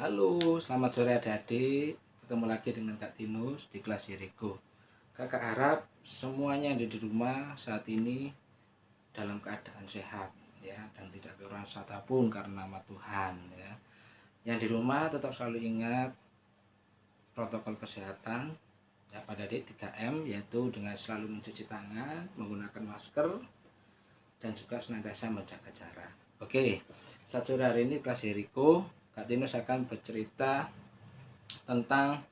Halo, selamat sore adik-adik. Ketemu lagi dengan Kak Tinus di kelas Yeriko. Kakak harap semuanya yang ada di rumah saat ini dalam keadaan sehat ya, dan tidak kekurangan satupun karena nama Tuhan ya. Yang di rumah tetap selalu ingat protokol kesehatan ya, pada adik 3M, yaitu dengan selalu mencuci tangan, menggunakan masker, dan juga senantiasa menjaga jarak. Oke, saat sore hari ini kelas Yeriko, Kak Tinus akan bercerita tentang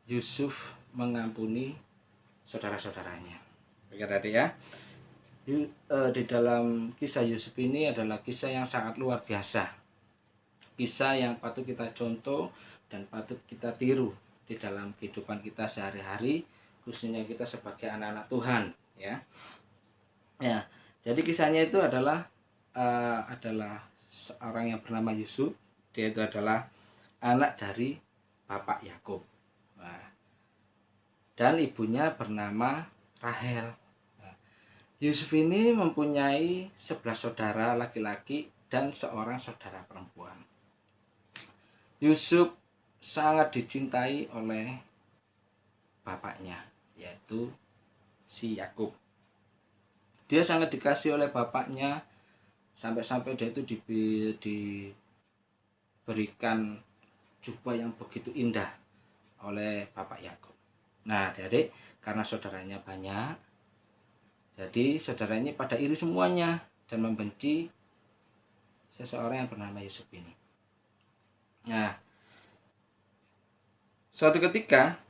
Yusuf mengampuni saudara-saudaranya. Oke adik ya. Di dalam kisah Yusuf ini adalah kisah yang sangat luar biasa. Kisah yang patut kita contoh dan patut kita tiru di dalam kehidupan kita sehari-hari, khususnya kita sebagai anak-anak Tuhan ya. Ya, jadi kisahnya itu adalah seorang yang bernama Yusuf. Dia itu adalah anak dari Bapak Yakub. Nah, dan ibunya bernama Rahel. Nah, Yusuf ini mempunyai 11 saudara laki-laki dan seorang saudara perempuan. Yusuf sangat dicintai oleh bapaknya, yaitu si Yakub. Dia sangat dikasih oleh bapaknya, sampai-sampai dia itu diberikan jubah yang begitu indah oleh Bapak Yakub. Nah, adik, karena saudaranya banyak, jadi saudaranya pada iri semuanya dan membenci seseorang yang bernama Yusuf ini. Nah, suatu ketika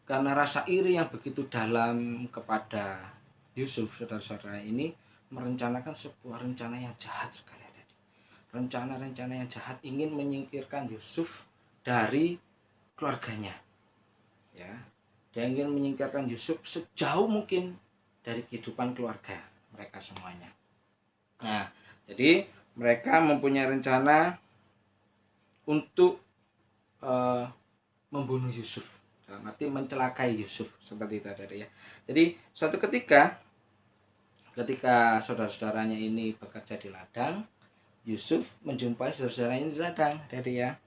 karena rasa iri yang begitu dalam kepada Yusuf, saudara-saudara ini merencanakan sebuah rencana yang jahat sekali. Rencana-rencana yang jahat ingin menyingkirkan Yusuf dari keluarganya. Ya, dia ingin menyingkirkan Yusuf sejauh mungkin dari kehidupan keluarga mereka semuanya. Nah, jadi mereka mempunyai rencana untuk membunuh Yusuf, dalam arti mencelakai Yusuf, seperti itu tadi ya. Jadi suatu ketika saudara-saudaranya ini bekerja di ladang, Yusuf menjumpai saudara-saudaranya di ladang, tadi ya.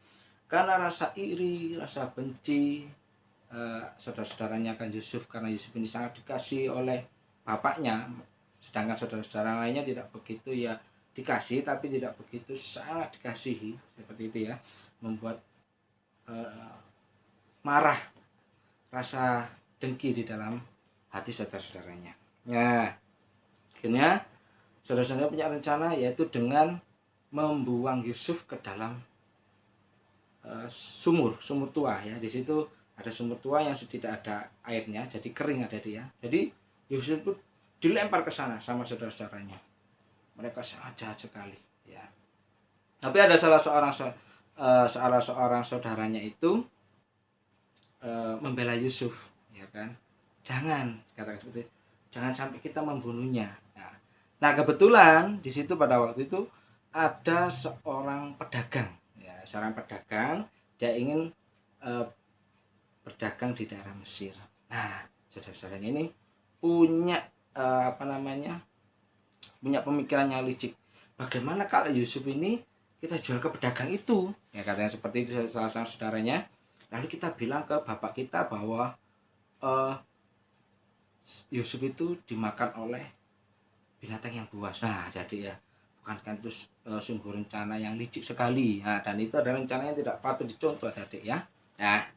Karena rasa iri, rasa benci saudara-saudaranya akan Yusuf, karena Yusuf ini sangat dikasih oleh bapaknya, sedangkan saudara-saudara lainnya tidak begitu ya dikasih, tapi tidak begitu sangat dikasihi, seperti itu ya, membuat marah, rasa dengki di dalam hati saudara-saudaranya. Nah, akhirnya saudara-saudaranya punya rencana, yaitu dengan membuang Yusuf ke dalam sumur tua ya. Di situ ada sumur tua yang tidak ada airnya, jadi kering ada dia. Jadi Yusuf itu dilempar ke sana sama saudara-saudaranya. Mereka sangat jahat sekali ya. Tapi ada salah seorang saudaranya itu membela Yusuf, ya kan? Jangan, katakan seperti itu, jangan sampai kita membunuhnya. Nah, kebetulan di situ pada waktu itu ada seorang pedagang, ya, seorang pedagang, dia ingin berdagang di daerah Mesir. Nah, saudara-saudaranya ini punya punya pemikiran yang licik. Bagaimana kalau Yusuf ini kita jual ke pedagang itu? Ya, katanya seperti itu salah satu saudaranya. Lalu kita bilang ke bapak kita bahwa Yusuf itu dimakan oleh binatang yang buas. Nah, jadi ya, bukankah itu sungguh rencana yang licik sekali. Nah, dan itu adalah rencana yang tidak patut dicontoh, adik ya. Nah,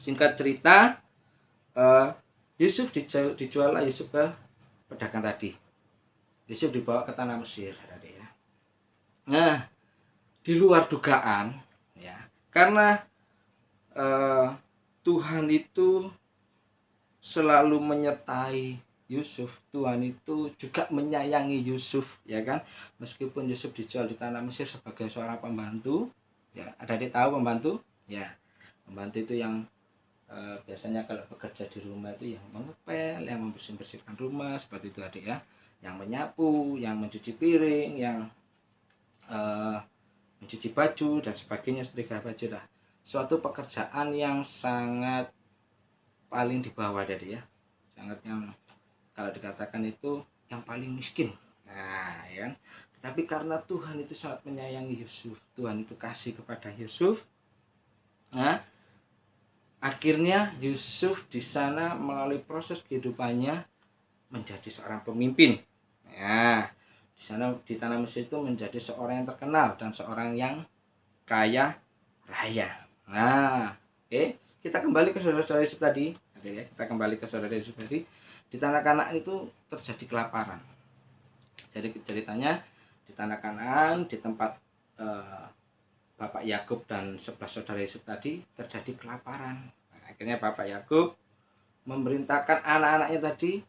singkat cerita, Yusuf dijual Yusuf ke pedagang tadi. Yusuf dibawa ke tanah Mesir, adik ya. Nah, di luar dugaan ya, karena Tuhan itu selalu menyertai Yusuf. Tuhan itu juga menyayangi Yusuf, ya kan? Meskipun Yusuf dijual di tanah Mesir sebagai seorang pembantu, ya, ada dia tahu pembantu? Ya, pembantu itu yang biasanya kalau bekerja di rumah itu yang mengepel, yang membersihkan rumah, seperti itu adik ya. Yang menyapu, yang mencuci piring, yang mencuci baju dan sebagainya, setrika baju dah. Suatu pekerjaan yang sangat paling di bawah dari ya, sangat yang kalau dikatakan itu yang paling miskin. Nah, ya kan? Tapi karena Tuhan itu sangat menyayangi Yusuf, Tuhan itu kasih kepada Yusuf. Nah, akhirnya Yusuf di sana melalui proses kehidupannya menjadi seorang pemimpin. Nah, di sana di tanah Mesir itu menjadi seorang yang terkenal dan seorang yang kaya raya. Nah, oke, kita kembali ke saudara-saudara Yusuf tadi. Oke ya, kita kembali ke saudara Yusuf tadi. Di tanah Kanaan itu terjadi kelaparan. Jadi ceritanya di tanah Kanaan, di tempat Bapak Yakub dan 11 saudara Yusuf tadi terjadi kelaparan. Nah, akhirnya Bapak Yakub memerintahkan anak-anaknya tadi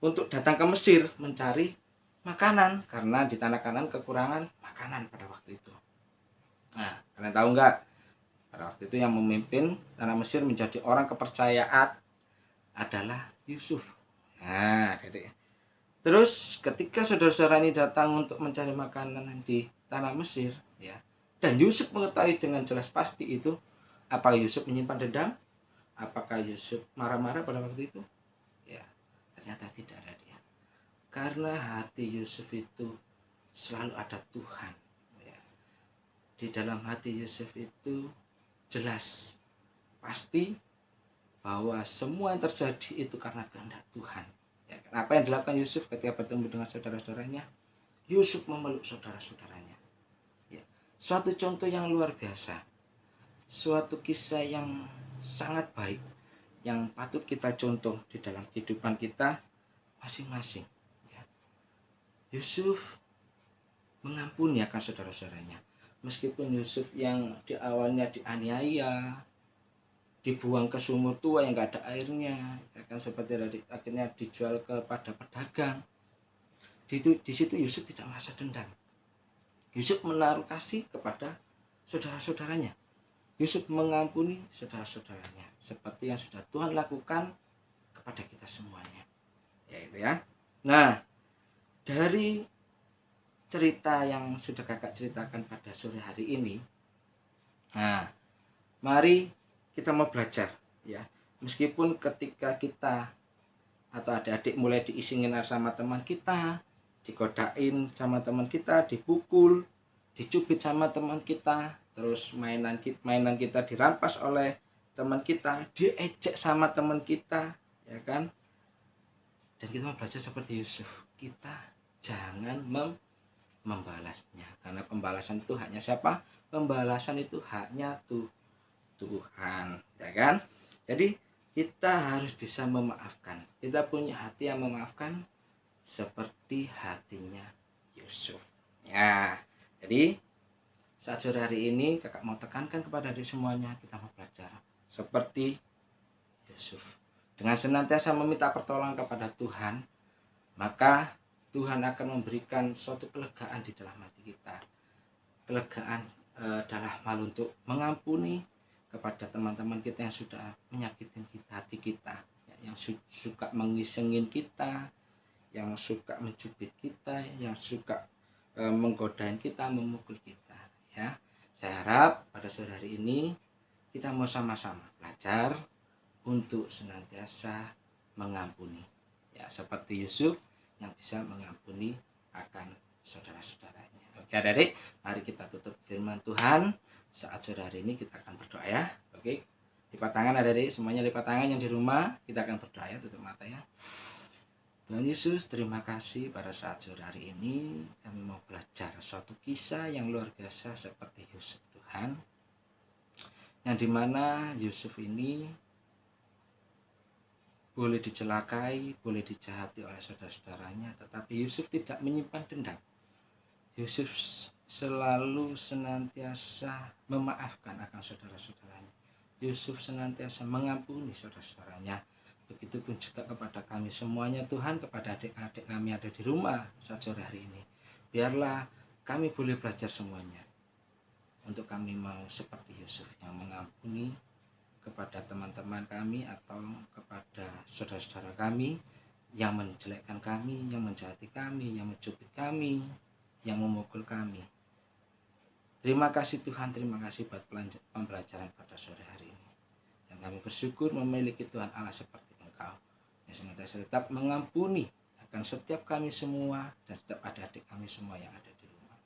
untuk datang ke Mesir mencari makanan karena di tanah Kanaan kekurangan makanan pada waktu itu. Nah, kalian tahu nggak? Pada waktu itu yang memimpin tanah Mesir menjadi orang kepercayaan adalah Yusuf. Nah, jadi terus ketika saudara-saudara ini datang untuk mencari makanan di tanah Mesir, ya, dan Yusuf mengetahui dengan jelas pasti itu, apakah Yusuf menyimpan dendam? Apakah Yusuf marah-marah pada waktu itu? Ya, ternyata tidak ada dia. Karena hati Yusuf itu selalu ada Tuhan. Ya. Di dalam hati Yusuf itu jelas, pasti bahwa semua yang terjadi itu karena kehendak Tuhan. Ya, apa yang dilakukan Yusuf ketika bertemu dengan saudara-saudaranya? Yusuf memeluk saudara-saudaranya. Ya, suatu contoh yang luar biasa, suatu kisah yang sangat baik, yang patut kita contoh di dalam kehidupan kita masing-masing. Ya. Yusuf mengampuni akan saudara-saudaranya, meskipun Yusuf yang di awalnya dianiaya, dibuang ke sumur tua yang gak ada airnya, akan seperti akhirnya dijual kepada pedagang. Di situ Yusuf tidak merasa dendam. Yusuf menaruh kasih kepada saudara-saudaranya. Yusuf mengampuni saudara-saudaranya seperti yang sudah Tuhan lakukan kepada kita semuanya. Yaitu ya. Nah, dari cerita yang sudah kakak ceritakan pada sore hari ini, nah, mari kita mau belajar ya. Meskipun ketika kita atau adik-adik mulai diisingin sama teman kita, digodain sama teman kita, dipukul, dicubit sama teman kita, terus mainan kita dirampas oleh teman kita, diejek sama teman kita, ya kan? Dan kita mau belajar seperti Yusuf, kita jangan membalasnya, karena pembalasan itu haknya siapa? Pembalasan itu haknya Tuhan, ya kan? Jadi kita harus bisa memaafkan. Kita punya hati yang memaafkan seperti hatinya Yusuf. Ya, jadi saat sore hari ini kakak mau tekankan kepada adik semuanya, kita mau belajar seperti Yusuf. Dengan senantiasa meminta pertolongan kepada Tuhan, maka Tuhan akan memberikan suatu kelegaan di dalam hati kita. Kelegaan dalam hal untuk mengampuni kepada teman-teman kita yang sudah menyakitin hati kita, yang suka mengisengin kita, yang suka mencubit kita, yang suka menggodain kita, memukul kita. Ya, saya harap pada sore hari ini kita mau sama-sama belajar untuk senantiasa mengampuni. Ya, seperti Yusuf yang bisa mengampuni akan saudara-saudaranya. Oke adik-adik, mari kita tutup firman Tuhan. Saat sore hari ini kita akan berdoa ya. Oke, lipat tangan adik-adik, semuanya lipat tangan yang di rumah, kita akan berdoa ya, tutup mata ya. Tuhan Yesus, terima kasih pada saat sore hari ini kami mau belajar suatu kisah yang luar biasa seperti Yusuf Tuhan, yang dimana Yusuf ini boleh dicelakai, boleh dijahati oleh saudara-saudaranya, tetapi Yusuf tidak menyimpan dendam. Yusuf selalu senantiasa memaafkan akan saudara-saudaranya. Yusuf senantiasa mengampuni saudara-saudaranya. Begitupun juga kepada kami semuanya Tuhan, kepada adik-adik kami ada di rumah saat sore hari ini. Biarlah kami boleh belajar semuanya, untuk kami mau seperti Yusuf yang mengampuni kepada teman-teman kami atau kepada saudara-saudara kami yang menjelekkan kami, yang menjahati kami, yang mencubit kami, yang memukul kami. Terima kasih Tuhan, terima kasih buat pembelajaran pada sore hari ini. Dan kami bersyukur memiliki Tuhan Allah seperti Engkau, yang senantiasa tetap mengampuni menyertakan setiap kami semua dan setiap adik-adik kami semua yang ada di rumah.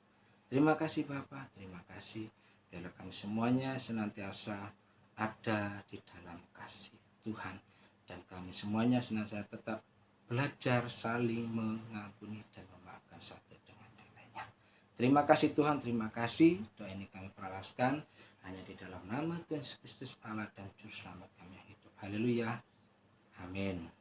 Terima kasih Bapa, terima kasih. Biarlah kami semuanya senantiasa ada di dalam kasih Tuhan, dan kami semuanya senantiasa tetap belajar saling mengampuni dan memaafkan satu dengan yang lainnya. Terima kasih Tuhan, terima kasih. Doa ini kami perlaskan hanya di dalam nama Tuhan Yesus Kristus, Allah dan Juru Selamat kami yang hidup. Haleluya. Amin.